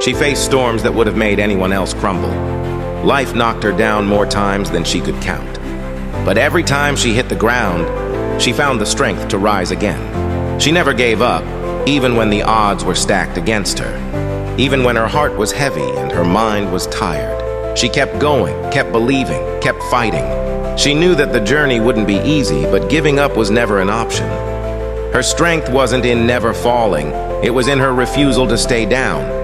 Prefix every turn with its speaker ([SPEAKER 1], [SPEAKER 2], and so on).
[SPEAKER 1] She faced storms that would have made anyone else crumble. Life knocked her down more times than she could count. But every time she hit the ground, she found the strength to rise again. She never gave up, even when the odds were stacked against her. Even when her heart was heavy and her mind was tired. She kept going, kept believing, kept fighting. She knew that the journey wouldn't be easy, but giving up was never an option. Her strength wasn't in never falling, it was in her refusal to stay down.